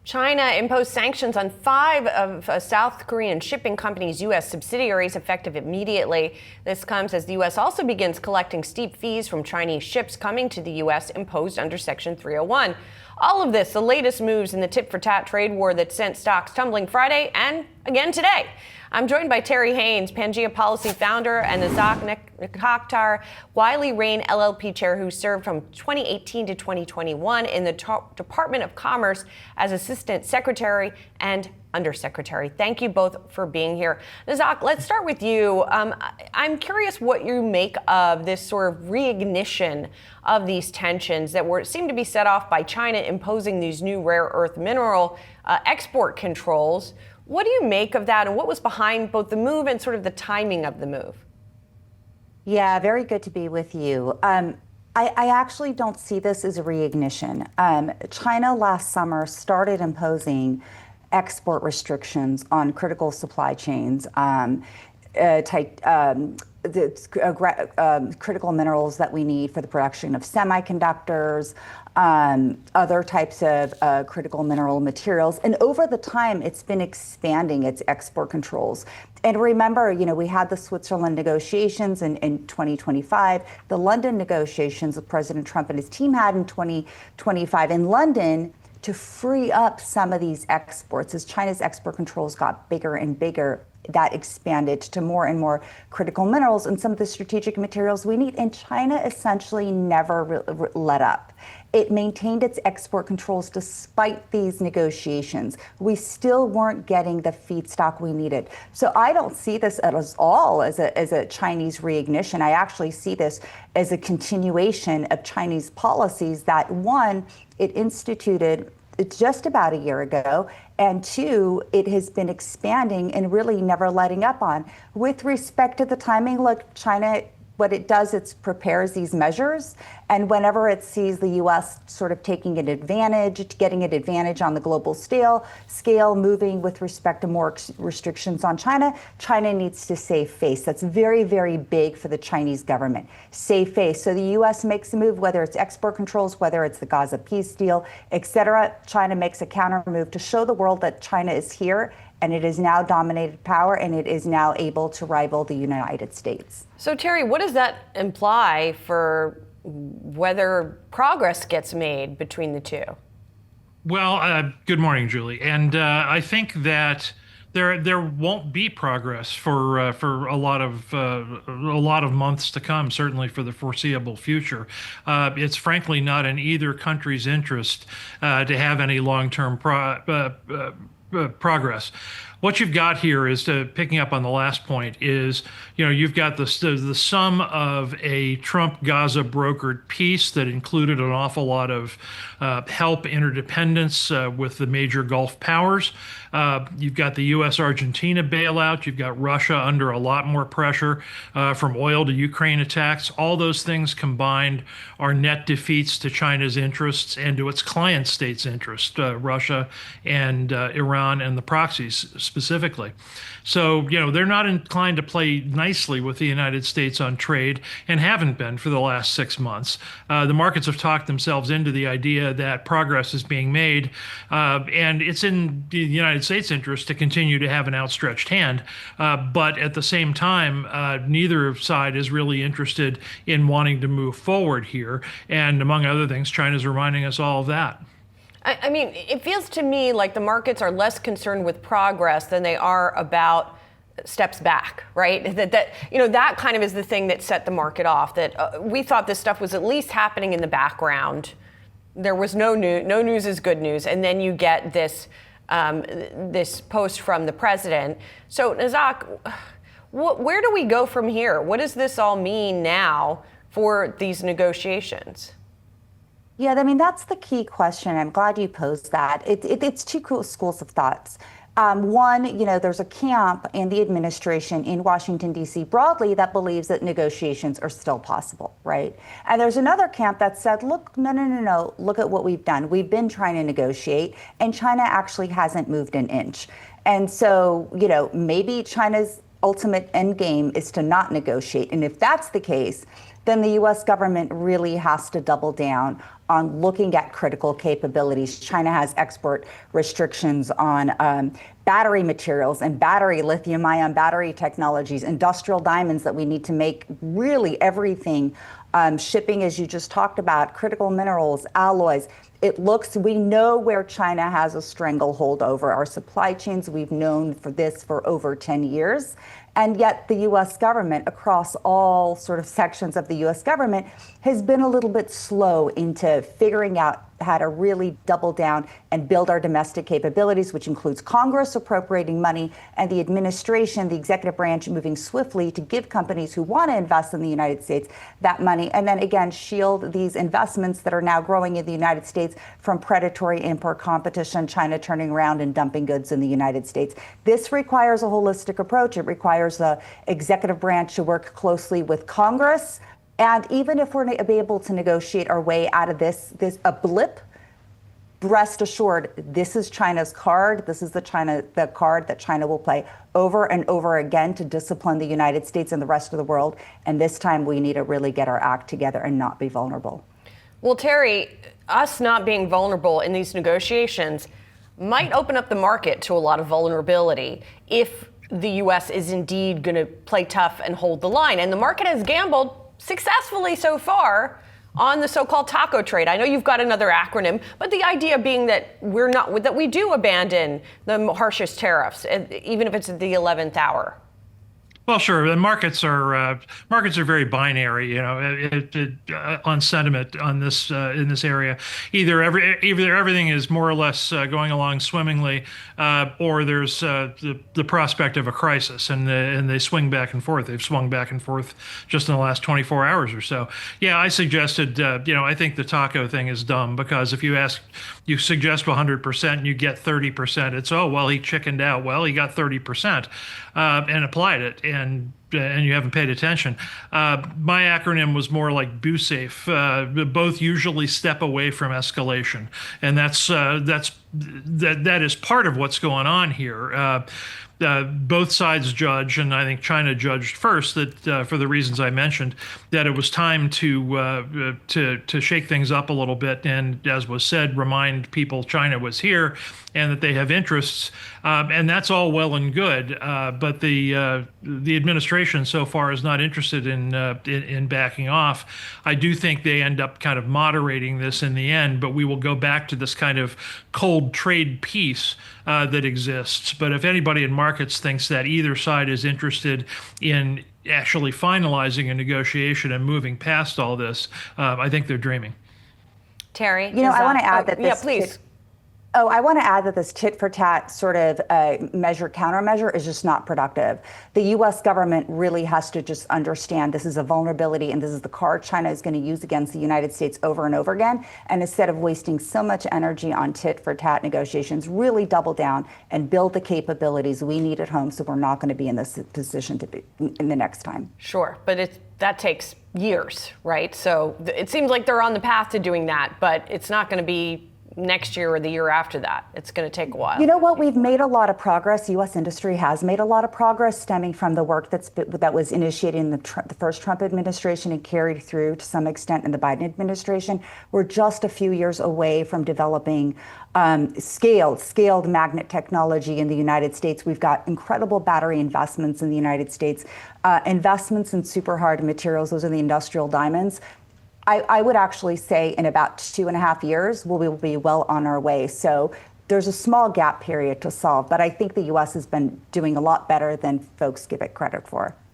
China imposed sanctions on 5 of South Korean shipping companies' U.S. subsidiaries effective immediately. This comes as the U.S. also begins collecting steep fees from Chinese ships coming to the U.S. imposed under Section 301. All of this, the latest moves in the tit-for-tat trade war that sent stocks tumbling Friday and again today. I'm joined by Terry Haines, Pangaea Policy Founder, and Nazak Nakhtar, Wiley Rain LLP Chair, who served from 2018 to 2021 in the Department of Commerce as Assistant Secretary and Undersecretary. Thank you both for being here. Nazak, let's start with you. I'm curious what you make of this sort of reignition of these tensions that seemed to be set off by China imposing these new rare earth mineral export controls. What do you make of that, and what was behind both the move and sort of the timing of the move? Yeah, very good to be with you. I actually don't see this as a reignition. China last summer started imposing export restrictions on critical supply chains, critical minerals that we need for the production of semiconductors, other types of critical mineral materials. And over the time, it's been expanding its export controls. And remember, we had the Switzerland negotiations in 2025, the London negotiations that President Trump and his team had in 2025 in London to free up some of these exports. As China's export controls got bigger and bigger, that expanded to more and more critical minerals and some of the strategic materials we need. And China essentially never let up. It maintained its export controls despite these negotiations. We still weren't getting the feedstock we needed. So I don't see this at all as a Chinese reignition. I actually see this as a continuation of Chinese policies that, one, it instituted just about a year ago, and two, it has been expanding and really never letting up on. With respect to the timing, look, China, what it does, it prepares these measures. And whenever it sees the U.S. sort of taking an advantage, getting an advantage on the global scale, moving with respect to more restrictions on China, China needs to save face. That's very, very big for the Chinese government. Save face. So the U.S. makes a move, whether it's export controls, whether it's the Gaza peace deal, et cetera. China makes a counter move to show the world that China is here, and it is now dominated power, and it is now able to rival the United States. So, Terry, what does that imply for whether progress gets made between the two? Well, good morning, Julie. And I think that there won't be progress for a lot of months to come, certainly for the foreseeable future. It's frankly not in either country's interest to have any long-term progress. What you've got here is, picking up on the last point, is you've got the sum of a Trump-Gaza brokered peace that included an awful lot of help, interdependence with the major Gulf powers. You've got the U.S.-Argentina bailout. You've got Russia under a lot more pressure from oil to Ukraine attacks. All those things combined are net defeats to China's interests and to its client states' interests, Russia and Iran and the proxies specifically. So, they're not inclined to play nicely with the United States on trade and haven't been for the last 6 months. The markets have talked themselves into the idea that progress is being made, and it's in the United States' interest to continue to have an outstretched hand. But at the same time, neither side is really interested in wanting to move forward here. And among other things, China's reminding us all of that. I mean, it feels to me like the markets are less concerned with progress than they are about steps back, right? That kind of is the thing that set the market off, that we thought this stuff was at least happening in the background. There was no news. No news is good news. And then you get this post from the president. So, Nazak, where do we go from here? What does this all mean now for these negotiations? Yeah, I mean, that's the key question. I'm glad you posed that. It's two schools of thoughts. One, there's a camp in the administration in Washington, D.C. broadly that believes that negotiations are still possible, right? And there's another camp that said, look, no, look at what we've done. We've been trying to negotiate, and China actually hasn't moved an inch. And so, maybe China's ultimate end game is to not negotiate. And if that's the case, then the U.S. government really has to double down on looking at critical capabilities. China has export restrictions on battery materials and lithium-ion battery technologies, industrial diamonds that we need to make really everything. Shipping, as you just talked about, critical minerals, alloys. We know where China has a stranglehold over our supply chains. We've known for this for over 10 years. And yet the US government, across all sort of sections of the US government, has been a little bit slow into figuring out how to really double down and build our domestic capabilities, which includes Congress appropriating money and the administration, the executive branch, moving swiftly to give companies who want to invest in the United States that money. And then again, shield these investments that are now growing in the United States from predatory import competition, China turning around and dumping goods in the United States. This requires a holistic approach. It requires the executive branch to work closely with Congress. And even if we're able to negotiate our way out of this a blip, rest assured, this is China's card. This is the card that China will play over and over again to discipline the United States and the rest of the world. And this time we need to really get our act together and not be vulnerable. Well, Terry, us not being vulnerable in these negotiations might open up the market to a lot of vulnerability if the U.S. is indeed going to play tough and hold the line. And the market has gambled successfully so far on the so-called taco trade. I know you've got another acronym, but the idea being that we do abandon the harshest tariffs, even if it's at the 11th hour. Well, sure. The markets are very binary, on sentiment on this in this area. Either everything is more or less going along swimmingly, or there's the prospect of a crisis, and they swing back and forth. They've swung back and forth just in the last 24 hours or so. Yeah, I suggested, I think the taco thing is dumb, because if you suggest 100% and you get 30%, it's, oh, well, he chickened out. Well, he got 30% and applied it. And you haven't paid attention. My acronym was more like BUSAFE. Both usually step away from escalation, and that is part of what's going on here. Both sides judge, and I think China judged first, that for the reasons I mentioned, that it was time to shake things up a little bit, and, as was said, remind people China was here and that they have interests, and that's all well and good. But the administration so far is not interested in backing off. I do think they end up kind of moderating this in the end, but we will go back to this kind of cold trade peace that exists. But if anybody in markets thinks that either side is interested in actually finalizing a negotiation and moving past all this, I think they're dreaming. Terry, I want to add that this. Yeah, please. I want to add that this tit for tat sort of countermeasure is just not productive. The U.S. government really has to just understand this is a vulnerability, and this is the card China is going to use against the United States over and over again. And instead of wasting so much energy on tit for tat negotiations, really double down and build the capabilities we need at home, so we're not going to be in this position to be in the next time. Sure, but that takes years, right? So it seems like they're on the path to doing that, but it's not going to be next year or the year after that. It's going to take a while. You know what? We've made a lot of progress. U.S. industry has made a lot of progress stemming from the work that was initiated in the first Trump administration and carried through to some extent in the Biden administration. We're just a few years away from developing scaled magnet technology in the United States. We've got incredible battery investments in the United States, investments in super hard materials. Those are the industrial diamonds. I would actually say in about 2.5 years, we will be well on our way. So there's a small gap period to solve, but I think the U.S. has been doing a lot better than folks give it credit for.